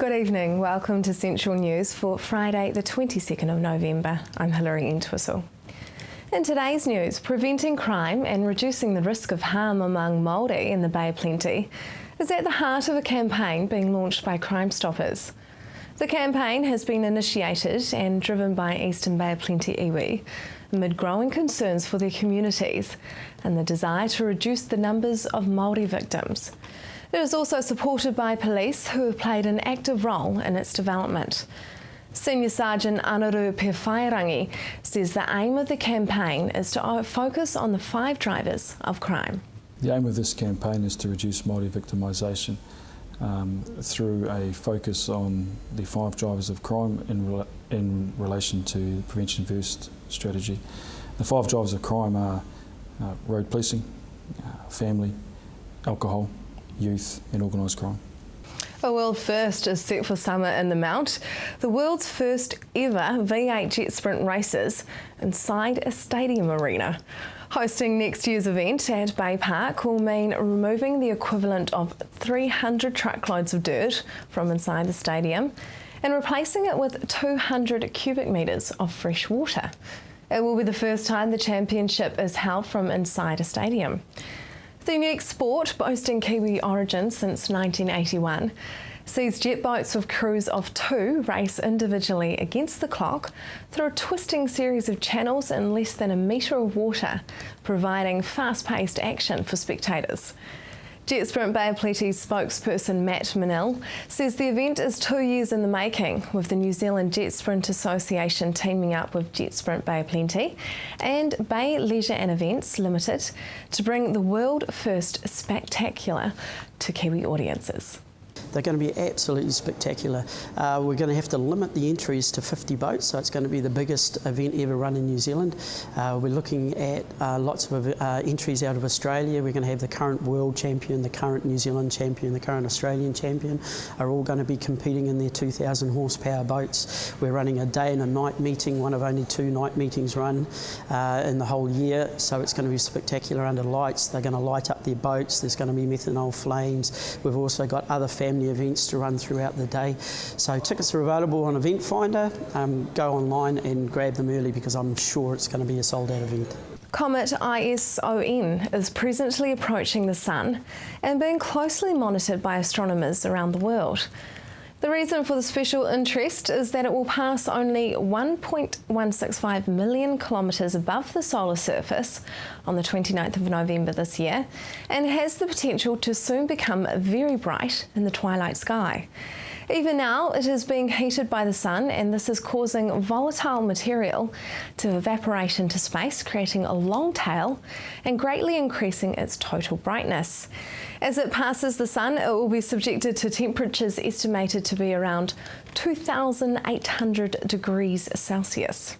Good evening, welcome to Central News for Friday the 22nd of November. I'm Hilary Entwistle. In today's news, preventing crime and reducing the risk of harm among Māori in the Bay of Plenty is at the heart of a campaign being launched by Crime Stoppers. The campaign has been initiated and driven by Eastern Bay of Plenty iwi amid growing concerns for their communities and the desire to reduce the numbers of Māori victims. It is also supported by police who have played an active role in its development. Senior Sergeant Anaru Pewhairangi says the aim of the campaign is to focus on the 5 drivers of crime. The aim of this campaign is to reduce Māori victimisation through a focus on the 5 drivers of crime in relation to the Prevention First strategy. The 5 drivers of crime are road policing, family, alcohol, youth and organised crime. A world first is set for summer in the Mount. The world's first ever V8 jet sprint races inside a stadium arena. Hosting next year's event at Bay Park will mean removing the equivalent of 300 truckloads of dirt from inside the stadium and replacing it with 200 cubic metres of fresh water. It will be the first time the championship is held from inside a stadium. The unique sport, boasting Kiwi origin since 1981, sees jet boats with crews of 2 race individually against the clock through a twisting series of channels in less than a metre of water, providing fast-paced action for spectators. Jet Sprint Bay of Plenty's spokesperson Matt Minnell says the event is 2 years in the making, with the New Zealand Jet Sprint Association teaming up with Jet Sprint Bay of Plenty and Bay Leisure and Events Limited to bring the world first spectacular to Kiwi audiences. They're going to be absolutely spectacular. We're going to have to limit the entries to 50 boats, so it's going to be the biggest event ever run in New Zealand. We're looking at lots of entries out of Australia. We're going to have the current world champion, the current New Zealand champion, the current Australian champion are all going to be competing in their 2,000 horsepower boats. We're running a day and a night meeting, one of only 2 night meetings run in the whole year, so it's going to be spectacular under lights. They're going to light up their boats. There's going to be methanol flames. We've also got other family events to run throughout the day. So tickets are available on Event Finder. Go online and grab them early because I'm sure it's going to be a sold out event. Comet ISON is presently approaching the Sun and being closely monitored by astronomers around the world. The reason for the special interest is that it will pass only 1.165 million kilometres above the solar surface on the 29th of November this year and has the potential to soon become very bright in the twilight sky. Even now, it is being heated by the sun, and this is causing volatile material to evaporate into space, creating a long tail and greatly increasing its total brightness. As it passes the sun, it will be subjected to temperatures estimated to be around 2,800 degrees Celsius.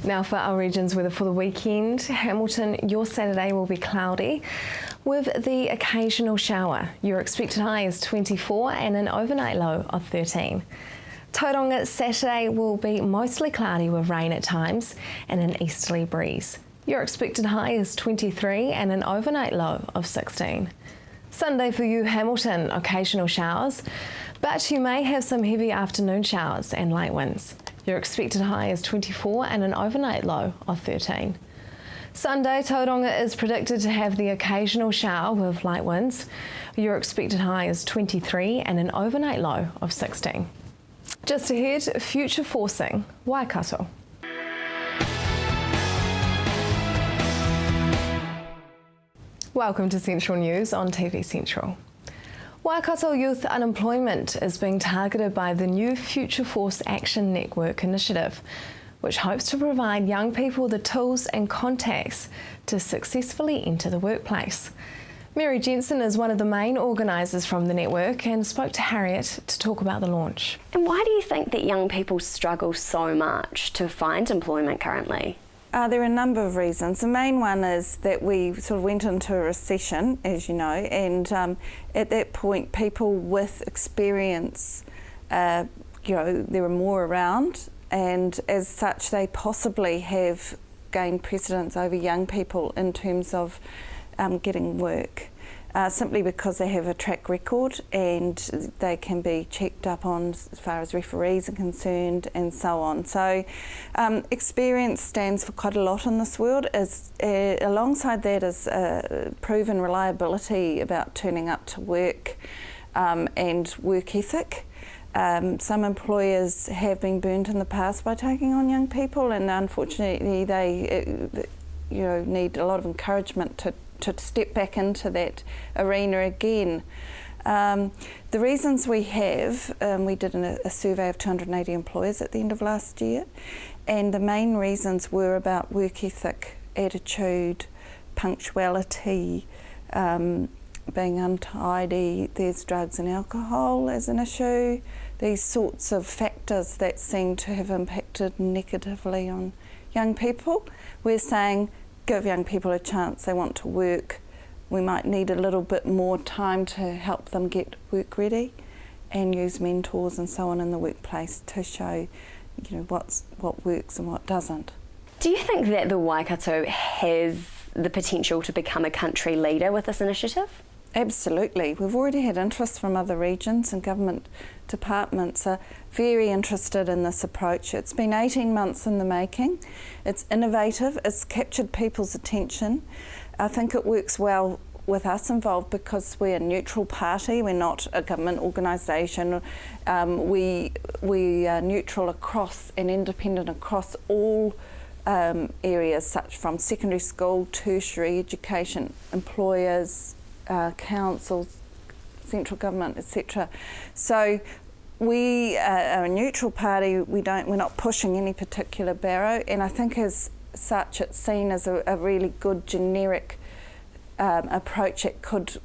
Now for our region's weather for the weekend. Hamilton, your Saturday will be cloudy with the occasional shower. Your expected high is 24 and an overnight low of 13. Tauranga Saturday will be mostly cloudy with rain at times and an easterly breeze. Your expected high is 23 and an overnight low of 16. Sunday for you, Hamilton, occasional showers, but you may have some heavy afternoon showers and light winds. Your expected high is 24 and an overnight low of 13. Sunday, Tauranga is predicted to have the occasional shower with light winds. Your expected high is 23 and an overnight low of 16. Just ahead, future forcing Waikato. Welcome to Central News on TV Central. Waikato youth unemployment is being targeted by the new Future Force Action Network initiative, which hopes to provide young people the tools and contacts to successfully enter the workplace. Mary Jensen is one of the main organisers from the network and spoke to Harriet to talk about the launch. And why do you think that young people struggle so much to find employment currently? There are a number of reasons. The main one is that we sort of went into a recession, as you know, and at that point people with experience, there were more around, and as such they possibly have gained precedence over young people in terms of getting work. simply because they have a track record and they can be checked up on as far as referees are concerned and so on. So experience stands for quite a lot in this world. Alongside that is proven reliability about turning up to work and work ethic. Some employers have been burnt in the past by taking on young people, and unfortunately they need a lot of encouragement to step back into that arena again. The reasons we have, we did a survey of 280 employers at the end of last year, and the main reasons were about work ethic, attitude, punctuality, being untidy, there's drugs and alcohol as an issue, these sorts of factors that seem to have impacted negatively on young people. We're saying give young people a chance, they want to work. We might need a little bit more time to help them get work ready and use mentors and so on in the workplace to show what works and what doesn't. Do you think that the Waikato has the potential to become a country leader with this initiative? Absolutely. We've already had interest from other regions, and government departments are very interested in this approach. It's been 18 months in the making. It's innovative. It's captured people's attention. I think it works well with us involved because we're a neutral party. We're not a government organisation. We are neutral across and independent across all areas, such from secondary school, tertiary education, employers, councils, central government, etc. So we are a neutral party. We're not pushing any particular barrow, and I think as such it's seen as a really good generic approach that could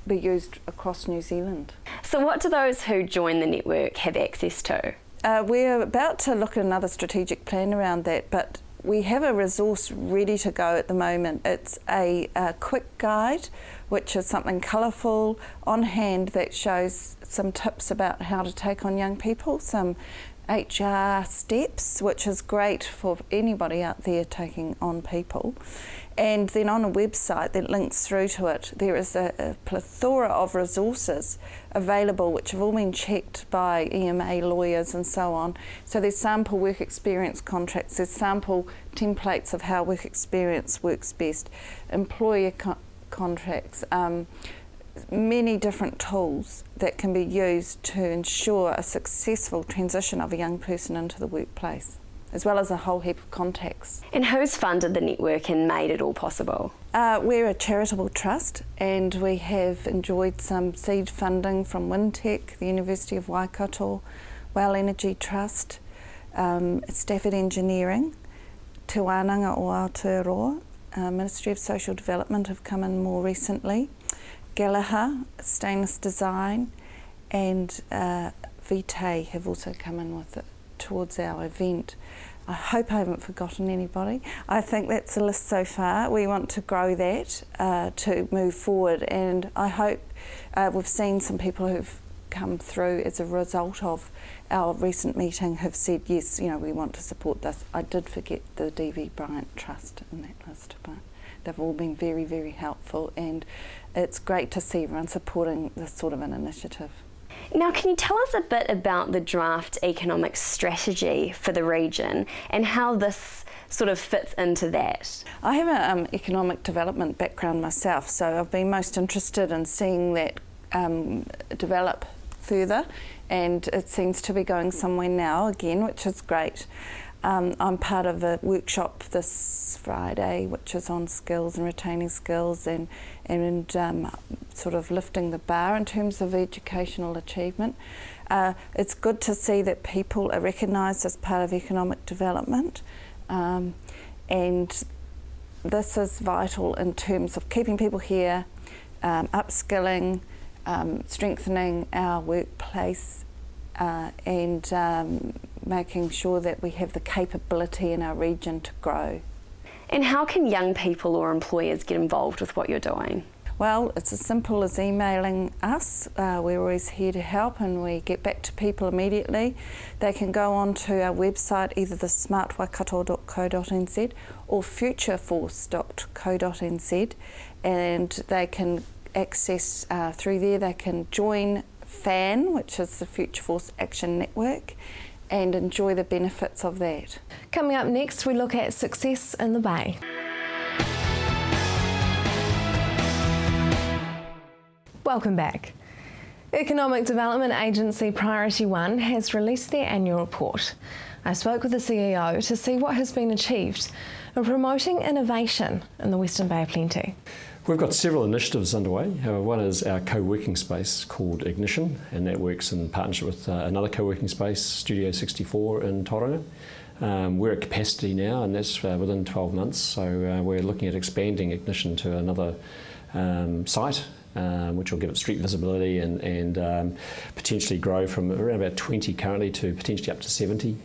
be used across New Zealand. So what do those who join the network have access to? We're about to look at another strategic plan around that, but we have a resource ready to go at the moment. It's a quick guide, which is something colourful on hand that shows some tips about how to take on young people, some HR steps, which is great for anybody out there taking on people. And then on a website that links through to it, there is a plethora of resources available which have all been checked by EMA lawyers and so on. So there's sample work experience contracts, there's sample templates of how work experience works best, employer contracts, many different tools that can be used to ensure a successful transition of a young person into the workplace, as well as a whole heap of contacts. And who's funded the network and made it all possible? We're a charitable trust, and we have enjoyed some seed funding from Wintec, the University of Waikato, Well Energy Trust, Stafford Engineering, Te Wānanga o Aotearoa, Ministry of Social Development have come in more recently, Gallagher, Stainless Design, and Vitae have also come in with it towards our event. I hope I haven't forgotten anybody. I think that's the list so far. We want to grow that to move forward, and I hope we've seen some people who've come through as a result of our recent meeting have said, yes, we want to support this. I did forget the D.V. Bryant Trust in that list, but they've all been very, very helpful, and it's great to see everyone supporting this sort of an initiative. Now, can you tell us a bit about the draft economic strategy for the region and how this sort of fits into that? I have an economic development background myself, so I've been most interested in seeing that develop further, and it seems to be going somewhere now again, which is great. I'm part of a workshop this Friday which is on skills and retaining skills and sort of lifting the bar in terms of educational achievement. It's good to see that people are recognised as part of economic development, and this is vital in terms of keeping people here, upskilling, strengthening our workplace, and making sure that we have the capability in our region to grow. And how can young people or employers get involved with what you're doing? Well, it's as simple as emailing us. We're always here to help, and we get back to people immediately. They can go on to our website, either the smartwaikato.co.nz or futureforce.co.nz, and they can access through there. They can join FAN, which is the Future Force Action Network, and enjoy the benefits of that. Coming up next, we look at success in the Bay. Welcome back. Economic Development Agency Priority 1 has released their annual report. I spoke with the CEO to see what has been achieved in promoting innovation in the Western Bay of Plenty. We've got several initiatives underway. One is our co-working space called Ignition, and that works in partnership with another co-working space, Studio 64 in Tauranga. We're at capacity now, and that's within 12 months, so we're looking at expanding Ignition to another site, which will give it street visibility and potentially grow from around about 20 currently to potentially up to 70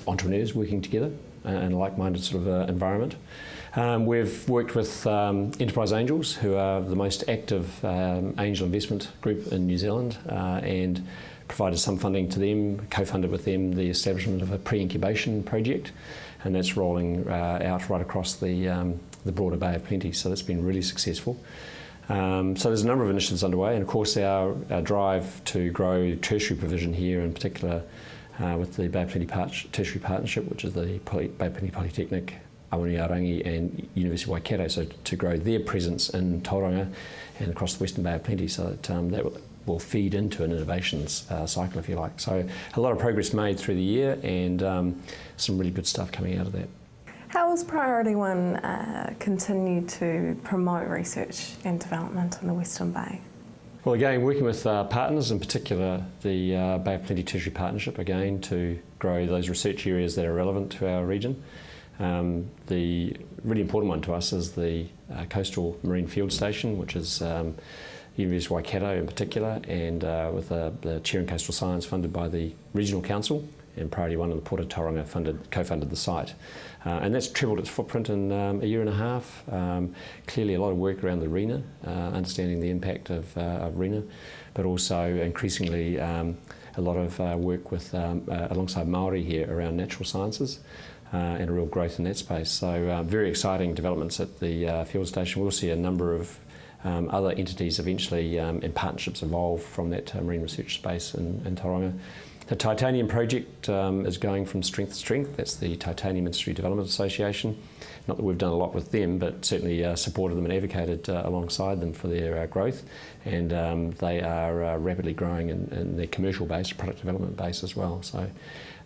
entrepreneurs working together in a like-minded sort of environment. We've worked with Enterprise Angels, who are the most active angel investment group in New Zealand, and provided some funding to them, co-funded with them the establishment of a pre-incubation project, and that's rolling out right across the broader Bay of Plenty, so that's been really successful. So there's a number of initiatives underway, and of course our drive to grow tertiary provision here, in particular with the Bay of Plenty Tertiary Partnership, which is the Bay of Plenty Polytechnic, Awaniarangi and University of Waikato, so to grow their presence in Tauranga and across the Western Bay of Plenty, so that that will feed into an innovations cycle, if you like. So a lot of progress made through the year, and some really good stuff coming out of that. How has Priority 1 continued to promote research and development in the Western Bay? Well, again, working with partners, in particular the Bay of Plenty Tertiary Partnership, again, to grow those research areas that are relevant to our region. The really important one to us is the Coastal Marine Field Station, which is University of Waikato in particular, and with the Chair in Coastal Science funded by the Regional Council, and Priority 1 and the Port of Tauranga co-funded the site. And that's trebled its footprint in a year and a half. Clearly a lot of work around the RENA, understanding the impact of RENA, but also increasingly a lot of work with alongside Māori here around natural sciences, and a real growth in that space. So very exciting developments at the field station. We'll see a number of other entities eventually in partnerships evolve from that marine research space in Tauranga. The Titanium project is going from strength to strength. That's the Titanium Industry Development Association. Not that we've done a lot with them, but certainly supported them and advocated alongside them for their growth. And they are rapidly growing in their commercial base, product development base as well. So,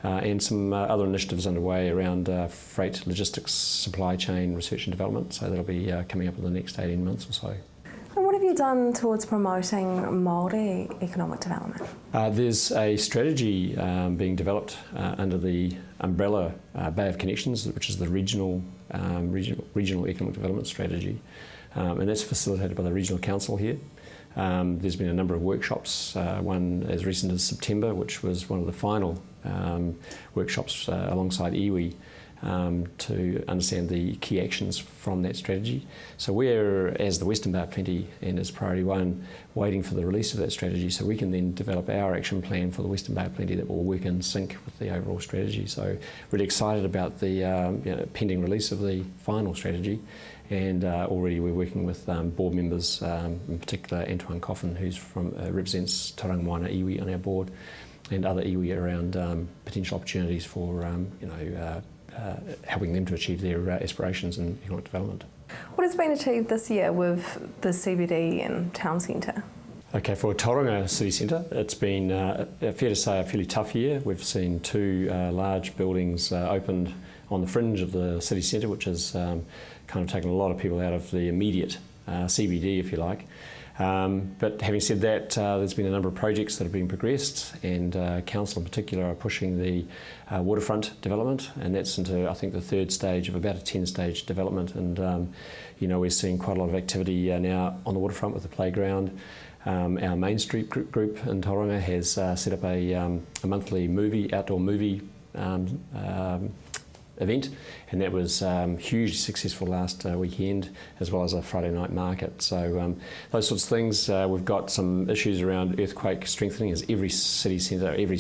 and some other initiatives underway around freight logistics, supply chain research and development. So that'll be coming up in the next 18 months or so. And what have you done towards promoting Māori economic development? There's a strategy being developed under the umbrella Bay of Connections, which is the regional economic development strategy, and that's facilitated by the Regional Council here. There's been a number of workshops, one as recent as September, which was one of the final workshops alongside iwi, to understand the key actions from that strategy. So we're, as the Western Bay of Plenty and as Priority 1, waiting for the release of that strategy so we can then develop our action plan for the Western Bay of Plenty that will work in sync with the overall strategy. So really excited about the pending release of the final strategy, and already we're working with board members, in particular Antoine Coffin, who's represents Tauranga Moana iwi on our board, and other iwi around potential opportunities for helping them to achieve their aspirations in economic development. What has been achieved this year with the CBD and town centre? Okay, for Tauranga City Centre, it's been fair to say a fairly tough year. We've seen two large buildings opened on the fringe of the city centre, which has kind of taken a lot of people out of the immediate CBD, if you like. But having said that, there's been a number of projects that have been progressed, and Council in particular are pushing the waterfront development, and that's into, I think, the third stage of about a 10-stage development. And we're seeing quite a lot of activity now on the waterfront with the playground. Our Main Street group in Tauranga has set up a monthly outdoor movie event, and that was hugely successful last weekend, as well as a Friday night market. So those sorts of things. We've got some issues around earthquake strengthening, as every city centre, every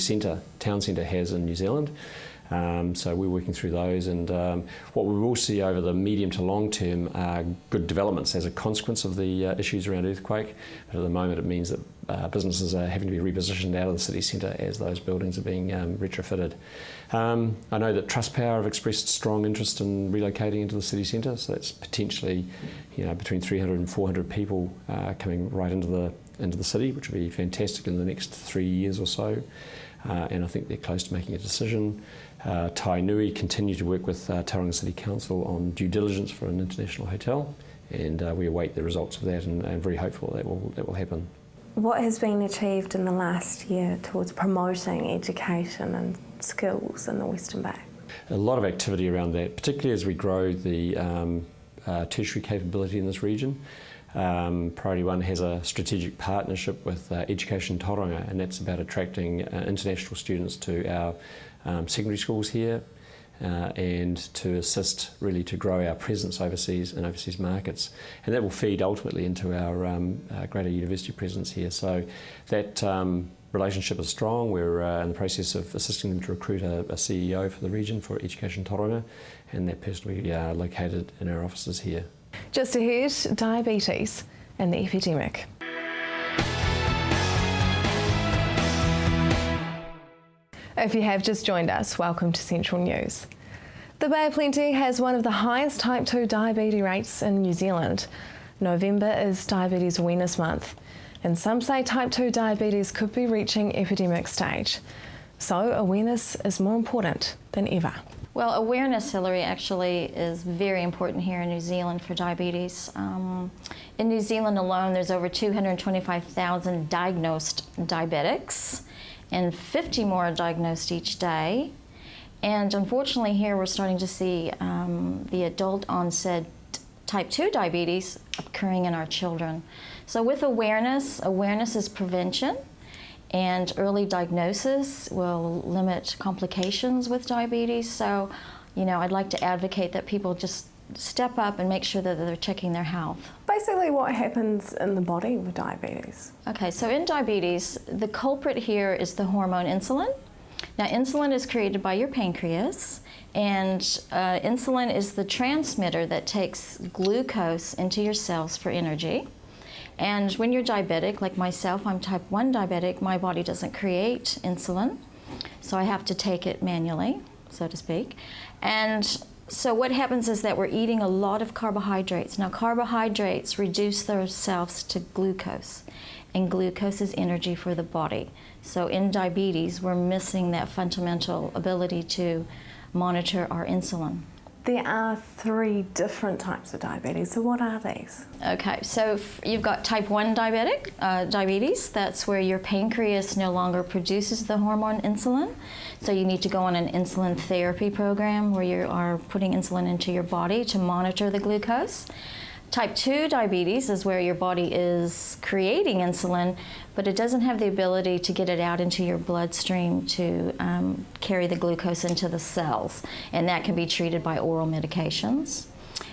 town centre has in New Zealand. So we're working through those, and what we will see over the medium to long term are good developments as a consequence of the issues around earthquake. But at the moment it means that businesses are having to be repositioned out of the city centre as those buildings are being retrofitted. I know that Trustpower have expressed strong interest in relocating into the city centre, so that's potentially between 300 and 400 people coming right into the city, which will be fantastic in the next 3 years or so. And I think they're close to making a decision. Tainui continue to work with Tauranga City Council on due diligence for an international hotel, and we await the results of that, and very hopeful that will happen. What has been achieved in the last year towards promoting education and skills in the Western Bay? A lot of activity around that, particularly as we grow the tertiary capability in this region. Priority 1 has a strategic partnership with Education Tauranga, and that's about attracting international students to our secondary schools here and to assist really to grow our presence overseas and overseas markets, and that will feed ultimately into our greater university presence here. So that relationship is strong. We're in the process of assisting them to recruit a CEO for the region for Education Tauranga, and that person will be located in our offices here. Just ahead, diabetes and the epidemic. If you have just joined us, welcome to Central News. The Bay of Plenty has one of the highest type 2 diabetes rates in New Zealand. November is Diabetes Awareness Month, and some say type 2 diabetes could be reaching epidemic stage. So awareness is more important than ever. Well, awareness, Hillary, actually is very important here in New Zealand for diabetes. In New Zealand alone, there's over 225,000 diagnosed diabetics, and 50 more are diagnosed each day. And unfortunately here we're starting to see the adult onset type 2 diabetes occurring in our children. So with awareness is prevention, and early diagnosis will limit complications with diabetes. So, I'd like to advocate that people just step up and make sure that they're checking their health. Basically, what happens in the body with diabetes? Okay, so in diabetes, the culprit here is the hormone insulin. Now, insulin is created by your pancreas, and insulin is the transmitter that takes glucose into your cells for energy. And when you're diabetic, like myself, I'm type 1 diabetic, my body doesn't create insulin, so I have to take it manually, so to speak. And so what happens is that we're eating a lot of carbohydrates. Now, carbohydrates reduce themselves to glucose, and glucose is energy for the body. So in diabetes, we're missing that fundamental ability to monitor our insulin. There are 3 different types of diabetes, so what are these? Okay, so you've got type 1 diabetes. That's where your pancreas no longer produces the hormone insulin. So you need to go on an insulin therapy program where you are putting insulin into your body to monitor the glucose. Type 2 diabetes is where your body is creating insulin, but it doesn't have the ability to get it out into your bloodstream to carry the glucose into the cells, and that can be treated by oral medications.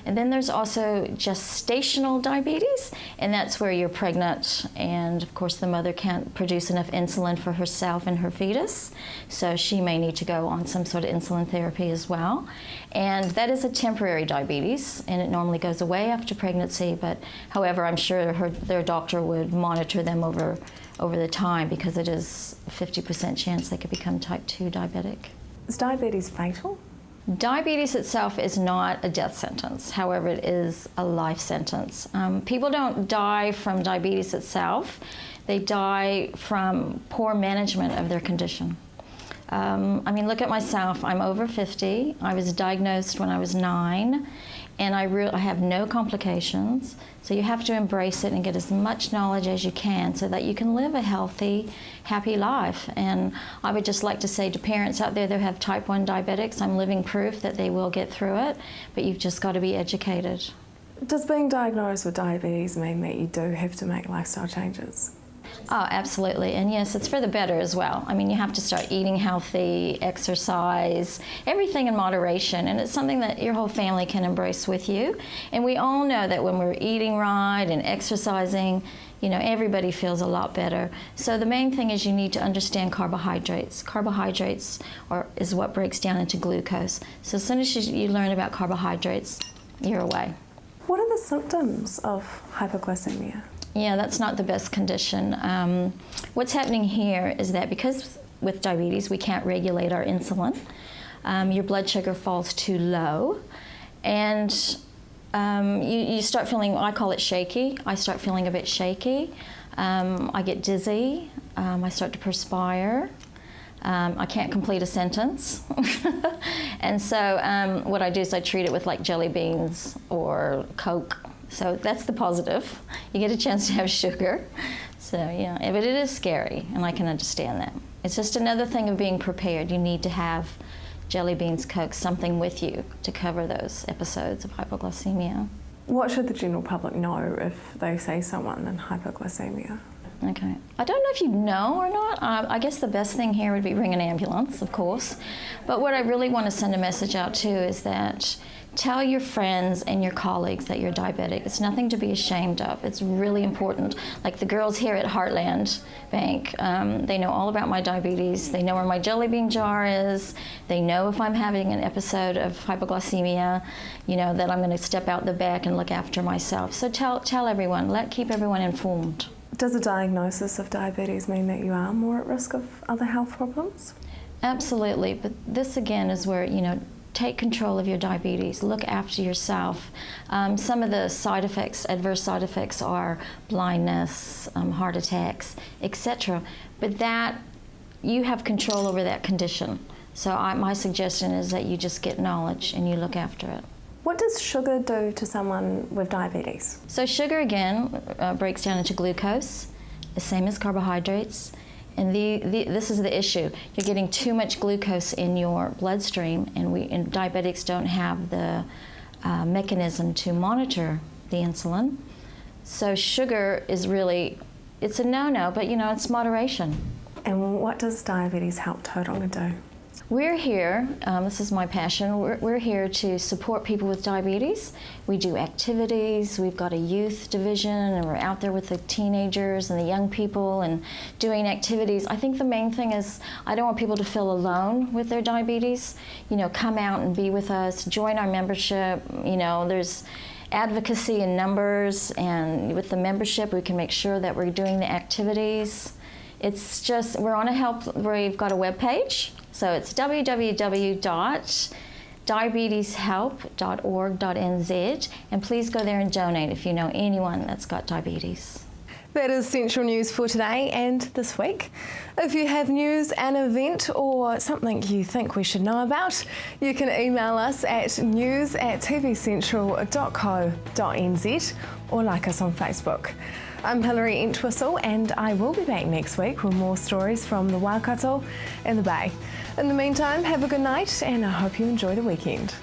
And then there's also gestational diabetes, and that's where you're pregnant, and of course the mother can't produce enough insulin for herself and her fetus, so she may need to go on some sort of insulin therapy as well. And that is a temporary diabetes, and it normally goes away after pregnancy, but however, I'm sure their doctor would monitor them over the time, because it is a 50% chance they could become type 2 diabetic. Is diabetes fatal? Diabetes itself is not a death sentence. However, it is a life sentence. People don't die from diabetes itself. They die from poor management of their condition. Look at myself. I'm over 50. I was diagnosed when I was 9, and I have no complications. So you have to embrace it and get as much knowledge as you can so that you can live a healthy, happy life. And I would just like to say to parents out there that have type 1 diabetics, I'm living proof that they will get through it, but you've just got to be educated. Does being diagnosed with diabetes mean that you do have to make lifestyle changes? Oh, absolutely. And yes, it's for the better as well. You have to start eating healthy, exercise, everything in moderation. And it's something that your whole family can embrace with you. And we all know that when we're eating right and exercising, You know, everybody feels a lot better. So the main thing is you need to understand carbohydrates. Carbohydrates is what breaks down into glucose. So as soon as you learn about carbohydrates, you're away. What are the symptoms of hypoglycemia? Yeah, that's not the best condition. What's happening here is that because with diabetes we can't regulate our insulin, your blood sugar falls too low, and you start feeling, I call it shaky. I start feeling a bit shaky. I get dizzy. I start to perspire. I can't complete a sentence. And so what I do is I treat it with like jelly beans or Coke. So that's the positive. You get a chance to have sugar. So yeah, but it is scary, and I can understand that. It's just another thing of being prepared. You need to have jelly beans, Coke, something with you to cover those episodes of hypoglycemia. What should the general public know if they see someone in hypoglycemia? Okay. I don't know if you know or not. I guess the best thing here would be ring an ambulance, of course. But what I really want to send a message out to is that tell your friends and your colleagues that you're diabetic. It's nothing to be ashamed of. It's really important. Like the girls here at Heartland Bank, they know all about my diabetes. They know where my jelly bean jar is. They know if I'm having an episode of hypoglycemia, you know, that I'm going to step out the back and look after myself. So tell everyone, keep everyone informed. Does a diagnosis of diabetes mean that you are more at risk of other health problems? Absolutely, but this again is where, you know, take control of your diabetes, look after yourself. Some of the side effects, adverse side effects are blindness, heart attacks, etc. But that, you have control over that condition. So my suggestion is that you just get knowledge and you look after it. What does sugar do to someone with diabetes? So sugar again breaks down into glucose, the same as carbohydrates. And this is the issue. You're getting too much glucose in your bloodstream, and diabetics don't have the mechanism to monitor the insulin. So sugar is really, it's a no-no, but you know, it's moderation. And what does Diabetes Help Tauranga do? We're here, this is my passion, we're here to support people with diabetes. We do activities, we've got a youth division, and we're out there with the teenagers and the young people and doing activities. I think the main thing is I don't want people to feel alone with their diabetes. You know, come out and be with us, join our membership. You know, there's advocacy in numbers, and with the membership we can make sure that we're doing the activities. It's just, we're on we've got a webpage. So it's www.diabeteshelp.org.nz, and please go there and donate if you know anyone that's got diabetes. That is Central News for today and this week. If you have news, an event or something you think we should know about, you can email us at news@tvcentral.co.nz or like us on Facebook. I'm Hilary Entwistle, and I will be back next week with more stories from the Waikato and the Bay. In the meantime, have a good night, and I hope you enjoy the weekend.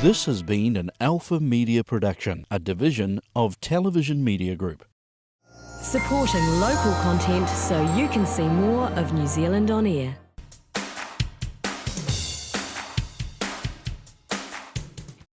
This has been an Alpha Media production, a division of Television Media Group. Supporting local content so you can see more of New Zealand on air.